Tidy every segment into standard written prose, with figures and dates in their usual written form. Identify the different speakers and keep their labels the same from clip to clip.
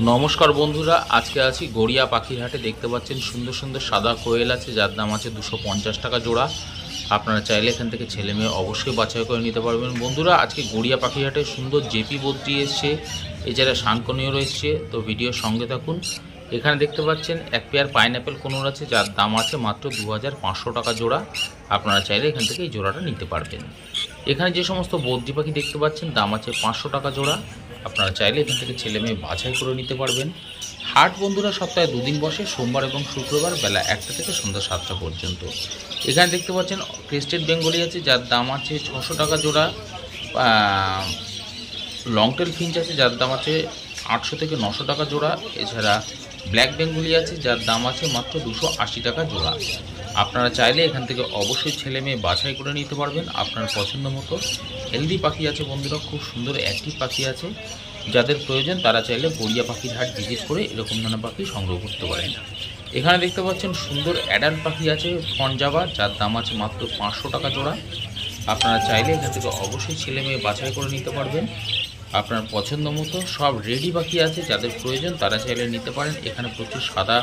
Speaker 1: নমস্কার বন্ধুরা, আজকে আছি গড়িয়া পাখির হাটে। দেখতে পাচ্ছেন সুন্দর সুন্দর সাদা কোয়েল আছে, যার দাম আছে 250 টাকা জোড়া। আপনারা চাইলে এখান থেকে ছেলে মেয়ে অবশ্যই বাছাই করে নিতে পারবেন। বন্ধুরা, আজকে গড়িয়া পাখির হাটে সুন্দর জেপি বদ্রি এসছে, এছাড়া শানকনিয়র এসছে, তো ভিডিওর সঙ্গে থাকুন। এখানে দেখতে পাচ্ছেন এক পেয়ার পাইনঅ্যাপেল কোনোর আছে, যার দাম আছে মাত্র 2500 টাকা জোড়া। আপনারা চাইলে এখান থেকে এই জোড়াটা নিতে পারবেন। এখানে যে সমস্ত বদ্রি পাখি দেখতে পাচ্ছেন দাম আছে 500 টাকা জোড়া। আপনারা চাইলে এখান থেকে ছেলে মেয়ে বাছাই করে নিতে পারবেন। হাট বন্ধুরা সপ্তাহে দুদিন বসে, সোমবার এবং শুক্রবার বেলা 1টা থেকে সন্ধ্যা 7টা পর্যন্ত। এখানে দেখতে পাচ্ছেন ক্রেস্টেড বেঙ্গলি আছে, যার দাম আছে 600 টাকা জোড়া। লংটেল ফিঞ্চ আছে, যার দাম আছে 800 থেকে 900 টাকা জোড়া। এছাড়া ব্ল্যাক বেঙ্গলি আছে, যার দাম আছে মাত্র 280 টাকা জোড়া। আপনারা চাইলে এখান থেকে অবশ্যই ছেলে মেয়ে বাছাই করে নিতে পারবেন আপনার পছন্দ মতো। হেলদি পাখি আছে বন্ধুরা, খুব সুন্দর অ্যাক্টিভ পাখি আছে। যাদের প্রয়োজন তারা চাইলে গড়িয়া পাখির হাট ভিজিট করে এরকম ধরনের পাখি সংগ্রহ করতে পারেন। এখানে দেখতে পাচ্ছেন সুন্দর অ্যাডাল্ট পাখি আছে ফনজাবা, যার দাম আছে মাত্র 500 টাকা জোড়া। আপনারা চাইলে এখান থেকে অবশ্যই ছেলে মেয়ে বাছাই করে নিতে পারবেন আপনার পছন্দ মতো। সব রেডি পাখি আছে, যাদের প্রয়োজন তারা চাইলে নিতে পারেন। এখানে প্রচুর সাদা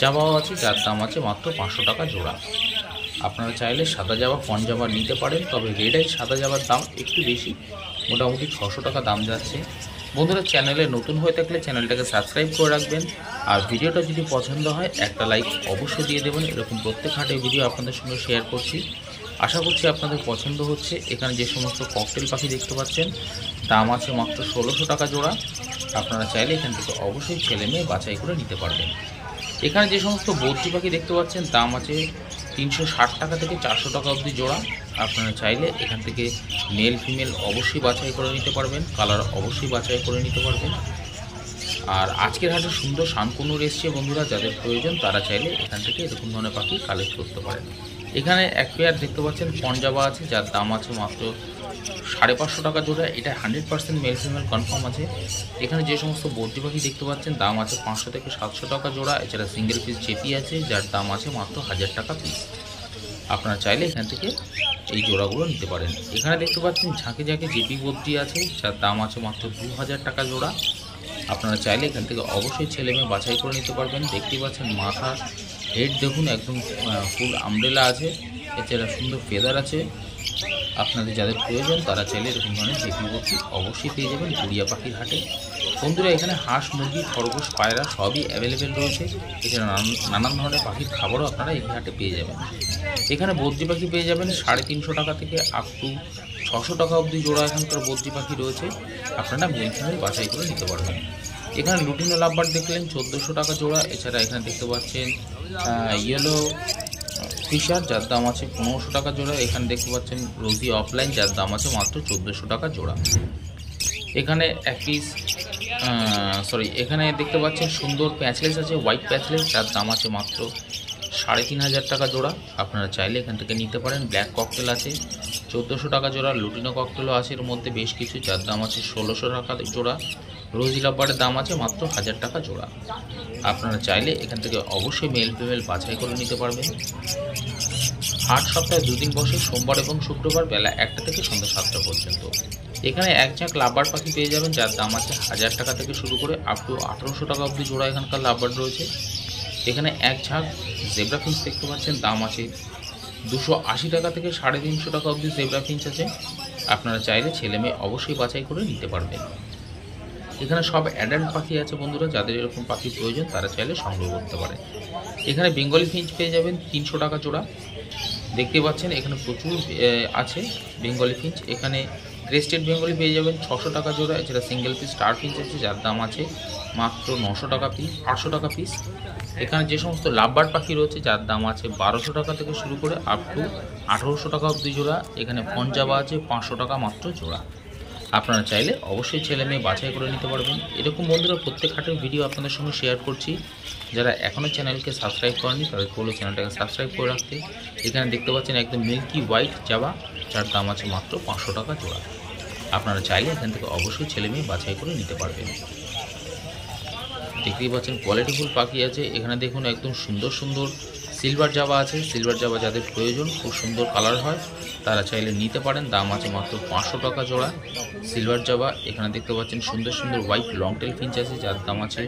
Speaker 1: জাবাও আছে, যার দাম আছে মাত্র 500 টাকা জোড়া। আপনারা চাইলে সাদা জাবা ফন জাবা নিতে পারেন, তবে রেড আই সাদা জাবার দাম একটু বেশি, মোটামুটি 600 টাকা দাম যাচ্ছে। বন্ধুরা, চ্যানেলে নতুন হয়ে থাকলে চ্যানেলটাকে সাবস্ক্রাইব করে রাখবেন, আর ভিডিওটা যদি পছন্দ হয় একটা লাইক অবশ্যই দিয়ে দেবেন। এরকম প্রত্যেক হাটে ভিডিও আপনাদের সঙ্গে শেয়ার করছি, আশা করছি আপনাদের পছন্দ হচ্ছে। এখানে যে সমস্ত ককটেল পাখি দেখতে পাচ্ছেন দাম আছে মাত্র 1600 টাকা জোড়া। আপনারা চাইলে এখান থেকে অবশ্যই ছেলে মেয়ে বাছাই করে নিতে পারবেন। এখানে যে সমস্ত বদ্রি পাখি দেখতে পাচ্ছেন দাম আছে 360 টাকা থেকে 400 টাকা অবধি জোড়া। আপনারা চাইলে এখান থেকে মেল ফিমেল অবশ্যই বাছাই করে নিতে পারবেন, কালার অবশ্যই বাছাই করে নিতে পারবেন। আর আজকের হাটে সুন্দর শানকুনুর এসছে বন্ধুরা, যাদের প্রয়োজন তারা চাইলে এখান থেকে এরকম ধরনের পাখি কালেক্ট করতে পারেন। এখানে এক পেয়ার দেখতে পাচ্ছেন পঞ্জাবা আছে, যার দাম আছে মাত্র 550 টাকা জোড়া। এটা 100% মেল ফিমেল কনফার্ম আছে। এখানে যে সমস্ত বদ্রি পাখি দেখতে পাচ্ছেন দাম আছে 500 থেকে 700 টাকা জোড়া। এছাড়া সিঙ্গেল পিস জেপি আছে, যার দাম আছে মাত্র 1000 টাকা পিস। আপনারা চাইলে এখান থেকে এই জোড়াগুলো নিতে পারেন। এখানে দেখতে পাচ্ছেন ঝাঁকে ঝাঁকে জেপি বদ্রি আছে, যার দাম আছে মাত্র 2000 টাকা জোড়া। আপনারা চাইলে এখান থেকে অবশ্যই ছেলে মেয়ে বাছাই করে নিতে পারবেন। দেখতেই পাচ্ছেন মাথা হেড দেখুন একদম ফুল আমব্রেলা আছে, এছাড়া সুন্দর ফেদার আছে। আপনাদের যাদের প্রয়োজন তারা চাইলে এরকম ধরনের জেপি বদ্রি অবশ্যই পেয়ে যাবেন গড়িয়া পাখির হাটে। বন্ধুরা, এখানে হাঁস মুরগি খরগোশ পায়রা সবই অ্যাভেলেবেল রয়েছে। এছাড়া নানান ধরনের পাখির খাবারও আপনারা এই হাটে পেয়ে যাবেন। এখানে বদ্রি পাখি পেয়ে যাবেন 350 টাকা থেকে আপ টু 600 টাকা অবধি জোড়া এখানকার বদ্রি পাখি রয়েছে। আপনারা মেল ফিমেল বাছাই করে নিতে পারবেন। এখানে লুটিনো লাভবার্ড দেখলেন 1400 টাকা জোড়া। এছাড়া এখানে দেখতে পাচ্ছেন ইয়েলো ফিশার, যার দাম আছে 1500 টাকা জোড়া। এখানে দেখতে পাচ্ছেন রোজি অফলাইন, যার দাম আছে মাত্র 1400 টাকা জোড়া। এখানে এক পিস এখানে দেখতে পাচ্ছেন সুন্দর প্যাচলেস আছে, হোয়াইট প্যাচলেস, যার দাম আছে মাত্র 3500 টাকা জোড়া। আপনারা চাইলে এখান থেকে নিতে পারেন। ব্ল্যাক ককটেল আছে 1400 টাকা জোড়া। লুটিনো ককটেলও আছে এর মধ্যে বেশ কিছু, যার দাম আছে 1600 টাকা জোড়া। রোজি লাভবার্ডের দাম আছে মাত্র 1000 টাকা জোড়া। আপনারা চাইলে এখান থেকে অবশ্যই মেল ফিমেল বাছাই করে নিতে পারবেন। হাট সপ্তাহে দুদিন বসে, সোমবার এবং শুক্রবার বেলা 1টা থেকে সন্ধ্যা 7টা পর্যন্ত। এখানে এক ঝাঁক লাভবার্ড পাখি পেয়ে যাবেন, যার দাম আছে 1000 টাকা থেকে শুরু করে আপ টু 1800 টাকা অবধি জোড়া এখানকার লাভবার্ড রয়েছে। এখানে এক ঝাঁক জেব্রা ফিঞ্চ দেখতে পাচ্ছেন, দাম আছে 280 টাকা থেকে 350 টাকা অবধি জেব্রা ফিঞ্চ আছে। আপনারা চাইলে ছেলে মেয়ে অবশ্যই বাছাই করে নিতে পারবেন। এখানে সব অ্যাডাল্ট পাখি আছে বন্ধুরা, যাদের এরকম পাখি প্রয়োজন তারা চাইলে সংগ্রহ করতে পারে। এখানে বেঙ্গলি ফিঞ্চ পেয়ে যাবেন 300 টাকা জোড়া। দেখতে পাচ্ছেন এখানে প্রচুর আছে বেঙ্গলি ফিঞ্চ। এখানে ক্রেস্টেড বেঙ্গলি পেয়ে যাবেন 600 টাকা জোড়া। এছাড়া সিঙ্গেল পিস স্টার ফিঞ্চ আছে, যার দাম আছে মাত্র 900 টাকা পিস, 800 টাকা পিস। এখানে যে সমস্ত লাভবার্ড পাখি রয়েছে যার দাম আছে 1200 টাকা থেকে শুরু করে আপ টু 1800 টাকা অবধি জোড়া। এখানে পঞ্জাবা আছে 500 টাকা মাত্র জোড়া। আপনারা চাইলে অবশ্যই ছেলে মেয়ে বাছাই করে নিতে পারবেন। এরকম বন্ধুরা প্রত্যেক হাটের ভিডিও আপনাদের সঙ্গে শেয়ার করছি। যারা এখনও চ্যানেলকে সাবস্ক্রাইব করেনি তাদের বলে চ্যানেলটাকে সাবস্ক্রাইব করে রাখতে। এখানে দেখতে পাচ্ছেন একদম মিল্কি হোয়াইট জাবা, যার দাম আছে মাত্র 500 টাকা জোড়া। আপনারা চাইলে এখান থেকে অবশ্যই ছেলে মেয়ে বাছাই করে নিতে পারবেন। দেখতেই পাচ্ছেন কোয়ালিটিফুল পাখি আছে। এখানে দেখুন একদম সুন্দর সুন্দর সিলভার জাবা আছে, সিলভার জাবা যাদের প্রয়োজন, খুব সুন্দর কালার হয়, তারা চাইলে নিতে পারেন। দাম আছে মাত্র 500 টাকা জোড়া সিলভার জাবা। এখানে দেখতে পাচ্ছেন সুন্দর সুন্দর হোয়াইট লং টেল ফিঞ্চ আছে, যার দাম আছে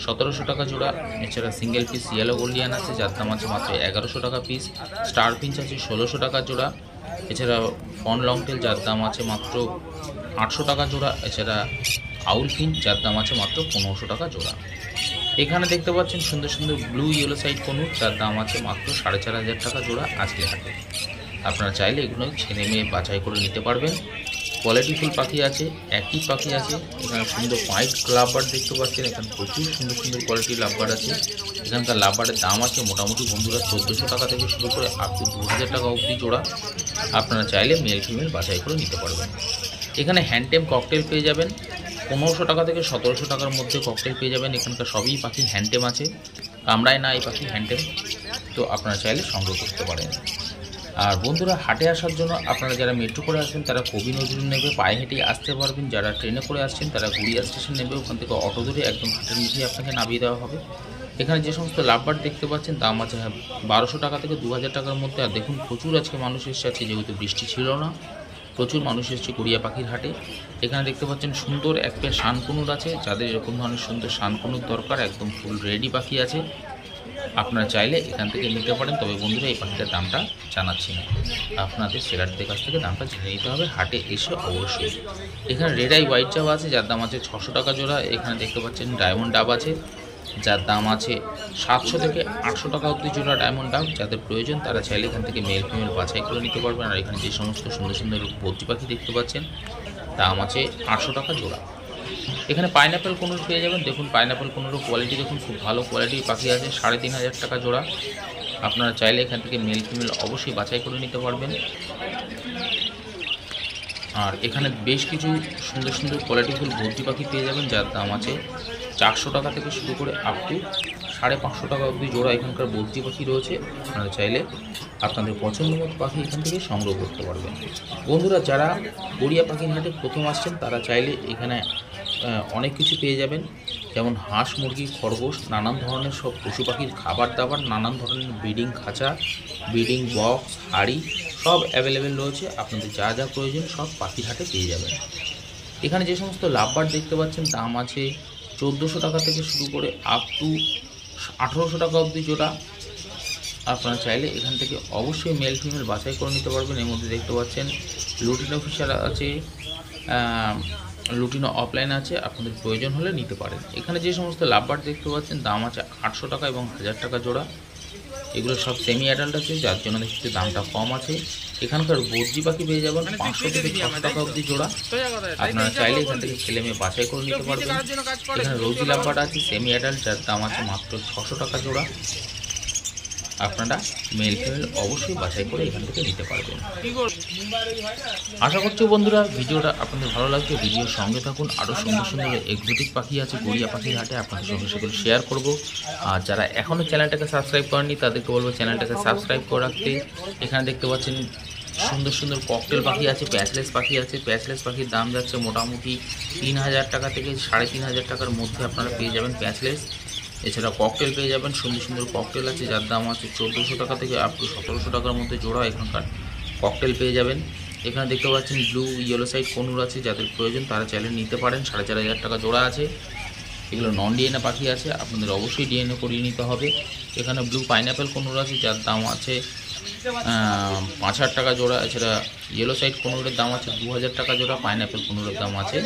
Speaker 1: 1700 টাকা জোড়া। এছাড়া সিঙ্গেল পিস ইয়েলো গোল্ডিয়ান আছে, যার দাম আছে মাত্র 1100 টাকা পিস। স্টার ফিঞ্চ আছে 1600 টাকা জোড়া। এছাড়া ফন লং টেল, যার দাম আছে মাত্র 800 টাকা জোড়া। এছাড়া আউল ফিঞ্চ, যার দাম আছে মাত্র 1500 টাকা জোড়া। এখানে দেখতে পাচ্ছেন সুন্দর সুন্দর ব্লু ইয়েলো সাইড কনুর, যার দাম আছে মাত্র 4500 টাকা জোড়া আজকে হাটে। আপনারা চাইলে এগুলো ছেলে মেয়ে বাছাই করে নিতে পারবেন। কোয়ালিটিফুল পাখি আছে, অ্যাক্টিভ পাখি আছে। এখানে সুন্দর হোয়াইট লাভবার্ড দেখতে পাচ্ছেন, এখানে প্রচুর সুন্দর সুন্দর কোয়ালিটির লাভবার্ড আছে। এখানকার লাভবার্ডের দাম আছে মোটামুটি বন্ধুরা 1400 টাকা থেকে শুরু করে আপ টু 2000 টাকা অবধি জোড়া। আপনারা চাইলে মেল ফিমেল বাছাই করে নিতে পারবেন। এখানে হ্যান্ডটেম ককটেল পেয়ে যাবেন 1500 টাকা থেকে 1700 টাকার মধ্যে ককটেল পেয়ে যাবেন। এখানকার সবই পাখি হ্যান্ডটেম আছে, কামড়ায় না এই পাখি, হ্যান্ডটেম। তো আপনারা চাইলে সংগ্রহ করতে পারেন। আর বন্ধুরা, হাটে আসার জন্য আপনারা যারা মেট্রো করে আসবেন তারা কবি নজরুল নেবে, পায়ে হেঁটেই আসতে পারবেন। যারা ট্রেনে করে আসছেন তারা গুড়িয়া স্টেশন নেবে, ওখান থেকে অটো ধরে একদম হাটের মুখেই আপনাকে নামিয়ে দেওয়া হবে। এখানে যে সমস্ত লাভবার্ড দেখতে পাচ্ছেন দাম আছে 1200 টাকা থেকে 2000 টাকার মধ্যে। আর দেখুন প্রচুর আজকে মানুষ এসেছে, আজকে যেহেতু বৃষ্টি ছিল না, প্রচুর মানুষ এসেছে গড়িয়া পাখির হাটে। এখানে দেখতে পাচ্ছেন সুন্দর এক পেয়ার শানকুনুর আছে, যাদের এরকম ধরনের সুন্দর শানকুনুর দরকার, একদম ফুল রেডি পাখি আছে। আপনারা চাইলে এখান থেকে নিতে পারেন। তবে বন্ধুরা, এই পাখিটার দামটা জানাচ্ছি না, আপনাদের সেলারদের কাছ থেকে দামটা জেনে নিতে হবে হাটে এসে অবশ্যই। এখানে রেড আই হোয়াইট জাবা আছে, যার দাম আছে 600 টাকা জোড়া। এখানে দেখতে পাচ্ছেন ডায়মন্ড ডাব আছে, যার দাম আছে 700 থেকে 800 টাকা অবধি জোড়া ডায়মন্ড ডাব। যাদের প্রয়োজন তারা চাইলে এখান থেকে মেল ফিমেল বাছাই করে নিতে পারবেন। আর এখানে যে সমস্ত সুন্দর সুন্দর বদ্রি পাখি দেখতে পাচ্ছেন দাম আছে 800 টাকা জোড়া। এখানে পাইনাপেল কোনুর পেয়ে যাবেন। দেখুন পাইনাপেল কোনুরও কোয়ালিটি দেখুন, খুব ভালো কোয়ালিটির পাখি আছে, 3500 টাকা জোড়া। আপনারা চাইলে এখান থেকে মেল ফিমেল অবশ্যই বাছাই করে নিতে পারবেন। আর এখানে বেশ কিছু সুন্দর সুন্দর কোয়ালিটিফুল বদ্রি পাখি পেয়ে যাবেন, যার দাম আছে 400 টাকা থেকে শুরু করে আপ টু 550 টাকা অবধি জোড়া এখানকার বদ্রি পাখি রয়েছে। আপনারা চাইলে আপনাদের পছন্দ মতো পাখি এখান থেকে সংগ্রহ করতে পারবেন। বন্ধুরা, যারা গড়িয়া পাখির হাটে প্রথম আসছেন তারা চাইলে এখানে অনেক কিছু পেয়ে যাবেন, যেমন হাঁস, মুরগি, খরগোশ, নানান ধরনের সব পশু পাখির খাবার দাবার, নানান ধরনের ব্রিডিং খাঁচা, ব্রিডিং বক্স, হাড়ি সব অ্যাভেলেবেল রয়েছে। আপনাদের যা যা প্রয়োজন সব পাখির হাটে পেয়ে যাবেন। এখানে যে সমস্ত লাভবার্ড দেখতে পাচ্ছেন দাম আছে 1400 টাকা থেকে শুরু করে আপ টু 1800 টাকা অবধি জোড়া। আপনারা চাইলে এখান থেকে অবশ্যই মেল ফিমেল বাছাই করে নিতে পারবেন। এর মধ্যে দেখতে পাচ্ছেন লুটিনো ফিশার আছে, লুটিনো অফলাইন আছে, আপনাদের প্রয়োজন হলে নিতে পারেন। এখানে যে সমস্ত লাভবার্ড দেখতে পাচ্ছেন দাম আছে 800 টাকা এবং 1000 টাকা জোড়া। এগুলো সব সেমি অ্যাডাল্ট আছে, যার জন্য দেখতে দামটা কম আছে। এখানকার বদ্রি পাখি পেয়ে যাবেন 500 থেকে 600 টাকা অবধি জোড়া। আপনারা চাইলে এখান থেকে ছেলে মেয়ে বাছাই করে নিতে পারবেন। এখানে রোজি লাভবার্ড আছে সেমি অ্যাডাল্ট, যার দাম আছে মাত্র 600 টাকা জোড়া। আপনারা মেল ফিমেল অবশ্যই বাছাই করে এখান থেকে নিতে পারবেন। আশা করছি বন্ধুরা ভিডিওটা আপনাদের ভালো লাগবে। ভিডিওর সঙ্গে থাকুন, আরও সুন্দর সুন্দর এক্সোটিক পাখি আছে গড়িয়া পাখির হাটে, আপনাদের সঙ্গে সেগুলো শেয়ার করব। আর যারা এখনও চ্যানেলটাকে সাবস্ক্রাইব করেননি তাদেরকে বলবো চ্যানেলটাকে সাবস্ক্রাইব করে রাখতে। এখানে দেখতে পাচ্ছেন সুন্দর সুন্দর ককটেল পাখি আছে, প্যাচলেস পাখি আছে। প্যাচলেস পাখির দাম যাচ্ছে মোটামুটি 3000 টাকা থেকে 3500 টাকার মধ্যে আপনারা পেয়ে যাবেন প্যাচলেস। এছাড়া ককটেল পেয়ে যাবেন, সুন্দর সুন্দর ককটেল আছে, যার দাম আছে 1400 টাকা থেকে আপ টু 1700 টাকার মধ্যে জোড়া এখানকার ককটেল পেয়ে যাবেন। এখানে দেখতে পাচ্ছেন ব্লু ইয়েলো সাইড কনুর আছে, যাদের প্রয়োজন তারা চাইলে নিতে পারেন, 4500 টাকা জোড়া আছে। এগুলো নন ডিএনএ পাখি আছে, আপনাদের অবশ্যই ডিএনএ করিয়ে নিতে হবে। এখানে ব্লু পাইনাপেল কনুর আছে, যার দাম আছে 5000 টাকা জোড়া। এছাড়া ইয়েলো সাইড কোনুরের দাম আছে 2000 টাকা জোড়া। পাইনাপেল কোনুরের দাম আছে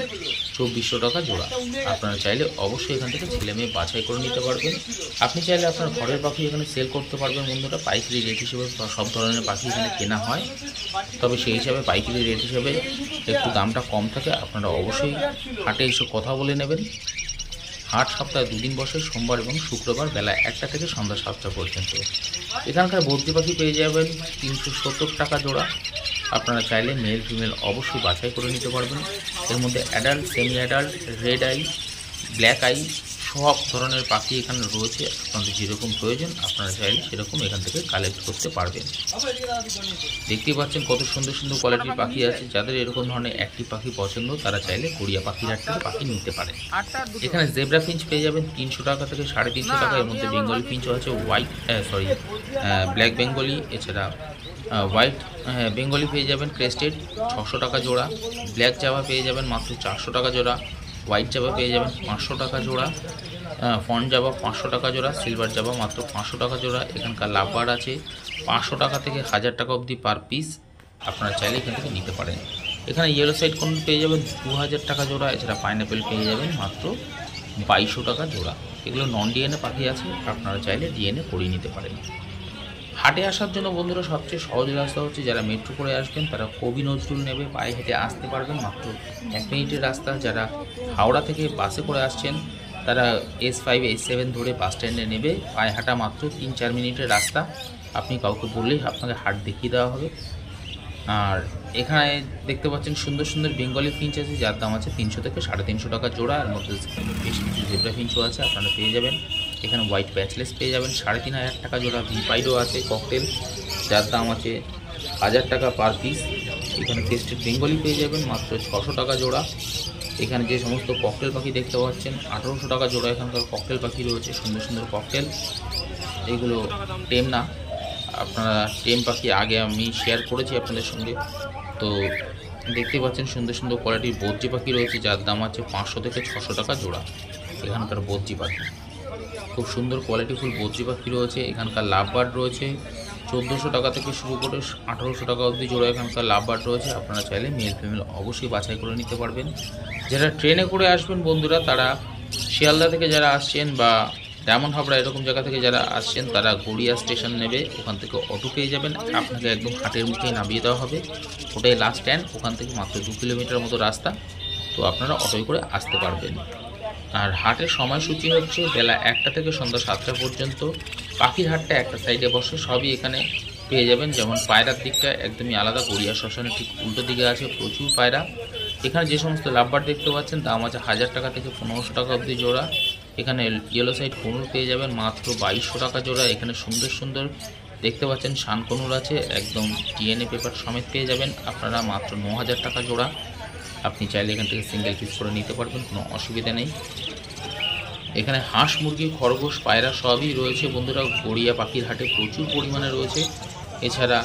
Speaker 1: 2400 টাকা জোড়া। আপনারা চাইলে অবশ্যই এখান থেকে ছেলে মেয়ে বাছাই করে নিতে পারবেন। আপনি চাইলে আপনার ঘরের পাখি এখানে সেল করতে পারবেন বন্ধুরা। পাইকারি রেট হিসেবে সব ধরনের পাখি এখানে কেনা হয়, তবে সেই হিসাবে পাইকারি রেট হিসেবে একটু দামটা কম থাকে। আপনারা অবশ্যই হাটে এসে কথা বলে নেবেন। হাট সপ্তাহে 2 দিন বসে, সোমবার এবং শুক্রবার বেলা 1টা থেকে সন্ধ্যা 7টা পর্যন্ত। এখানকার বদ্রি পাখি পেয়ে যাবেন 370 টাকা জোড়া। আপনারা চাইলে মেল ফিমেল অবশ্যই বাছাই করে নিতে পারবেন। এর মধ্যে adult, semi adult, red eye, black eye সব ধরনের পাখি এখানে রয়েছে। আপনাদের যেরকম প্রয়োজন আপনারা চাইলে সেরকম এখান থেকে কালেক্ট করতে পারবেন। দেখতেই পাচ্ছেন কত সুন্দর সুন্দর কোয়ালিটির পাখি আছে। যাদের এরকম ধরনের একটি পাখি পছন্দ তারা চাইলে গড়িয়া পাখির হাট থেকে পাখি নিতে পারে। এখানে জেব্রা ফিঞ্চ পেয়ে যাবেন 300 টাকা থেকে 350 টাকা। এর মধ্যে বেঙ্গলি ফিঞ্চও আছে, ব্ল্যাক বেঙ্গলি, এছাড়া হোয়াইট বেঙ্গলি পেয়ে যাবেন ক্রেস্টেড 600 টাকা জোড়া। ব্ল্যাক জাভা পেয়ে যাবেন মাত্র 400 টাকা জোড়া। হোয়াইট জাভা পেয়ে যাবেন 500 টাকা জোড়া। ফন জাভা 500 টাকা জোড়া। সিলভার জাভা মাত্র 500 টাকা জোড়া। এখানকার লাভবার আছে 500 টাকা থেকে 1000 টাকা অবধি পার পিস। আপনারা চাইলে এখান থেকে নিতে পারেন। এখানে ইয়েলো সাইড কোন পেয়ে যাবেন 2000 টাকা জোড়া। এছাড়া পাইনঅ্যাপেল পেয়ে যাবেন মাত্র 2200 টাকা জোড়া। এগুলো নন ডিএনএ পাখি আছে, আপনারা চাইলে ডিএনএ করিয়ে নিতে পারেন। হাটে আসার জন্য বন্ধুরা সবচেয়ে সহজ রাস্তা হচ্ছে যারা মেট্রো করে আসবেন তারা কবি নজরুল নেবে, পায়ে হেঁটে আসতে পারবেন, মাত্র 1 মিনিটের রাস্তা। যারা হাওড়া থেকে বাসে করে আসছেন তারা S5 S7 ধরে বাস স্ট্যান্ডে নেবে, পায়ে হাঁটা মাত্র 3-4 মিনিটের রাস্তা। আপনি কাউকে বললেই আপনাকে হাট দেখিয়ে দেওয়া হবে। আর এখানে দেখতে পাচ্ছেন সুন্দর সুন্দর বেঙ্গলি ফিঞ্চ আছে, যার দাম আছে 300 থেকে 350 টাকা জোড়া। এর মধ্যে বেশ কিছু জেব্রা ফিঞ্চও আছে, আপনারা পেয়ে যাবেন। এখানে হোয়াইট প্যাচলেস পেয়ে যাবেন 3500 টাকা জোড়া। ভিপাইডও আছে ককটেল, যার দাম আছে 1000 টাকা পার পিস। এখানে ক্রেস্টেড বেঙ্গলি পেয়ে যাবেন মাত্র 600 টাকা জোড়া। এখানে যে সমস্ত ককটেল পাখি দেখতে পাচ্ছেন 1800 টাকা জোড়া। এখানকার ককটেল পাখি রয়েছে সুন্দর সুন্দর ককটেল, এগুলো টেম না, আপনারা টেম পাখি আগে আমি শেয়ার করেছি আপনাদের সঙ্গে। তো দেখতে পাচ্ছেন সুন্দর সুন্দর কোয়ালিটির বদ্রি পাখি রয়েছে, যার দাম আছে 500 থেকে 600 টাকা জোড়া। এখানকার বদ্রি পাখি খুব সুন্দর কোয়ালিটিফুল বদ্রি পাখি রয়েছে। এখানকার লাভবার্ড রয়েছে 1400 টাকা থেকে শুরু করে 1800 টাকা অবধি জোড়া। এখানকার লাভবার্ড রয়েছে, আপনারা চাইলে মেল ফিমেল অবশ্যই বাছাই করে নিতে পারবেন। যারা ট্রেনে করে আসবেন বন্ধুরা, তারা শিয়ালদা থেকে যারা আসছেন বা ডায়মন্ড হাবড়া এরকম জায়গা থেকে যারা আসছেন তারা গড়িয়া স্টেশন নেবে, ওখান থেকে অটো পেয়ে যাবেন। আপনাকে একদম হাটের মুখে নামিয়ে দেওয়া হবে, ওটাই লাস্ট স্ট্যান্ড। ওখান থেকে মাত্র 2 কিলোমিটার মতো রাস্তা, তো আপনারা অটোয় করে আসতে পারবেন। আর হাটের সময়সূচি হচ্ছে বেলা 1টা থেকে সন্ধ্যা 7টা পর্যন্ত। পাখির হাটটা একটা সাইডে বসে, সবই এখানে পেয়ে যাবেন। যেমন পায়রার দিকটা একদমই আলাদা, গড়িয়া শ্মশানের ঠিক উল্টো দিকে আছে প্রচুর পায়রা। এখানে যে সমস্ত লাভবার দেখতে পাচ্ছেন দাম আছে 1000 টাকা থেকে 1500 টাকা অবধি জোড়া। এখানে ইয়েলো সাইড কনুর পেয়ে যাবেন মাত্র 2200 টাকা জোড়া। এখানে সুন্দর সুন্দর দেখতে পাচ্ছেন শান কনুর আছে, একদম ডিএনএ পেপার সমেত পেয়ে যাবেন আপনারা মাত্র 9000 টাকা জোড়া। আপনি চাইলে এখান থেকে সিঙ্গেল পিস করে নিতে পারবেন, কোনো অসুবিধা নেই। এখানে হাঁস মুরগি খরগোশ পায়রা সবই রয়েছে বন্ধুরা, গড়িয়া পাখির হাটে প্রচুর পরিমাণে রয়েছে। এছাড়া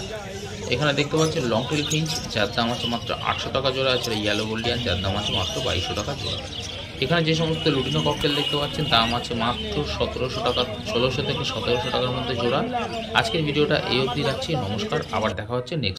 Speaker 1: এখানে দেখতে পাচ্ছেন লং টেল ফিঞ্চ, যার দাম আছে মাত্র 800 টাকা জোড়া। এছাড়া ইয়েলো গোল্ডিয়ান, যার দাম আছে মাত্র 2200 টাকা জোড়া। এখানে যে সমস্ত লুটিনো ককটেল দেখতে পাচ্ছেন দাম আছে মাত্র 1700 টাকা, 1600 থেকে 1700 টাকার মধ্যে জোড়া। আজকের ভিডিওটা এই অবধি রাখছি, নমস্কার, আবার দেখা হচ্ছে নেক্সট।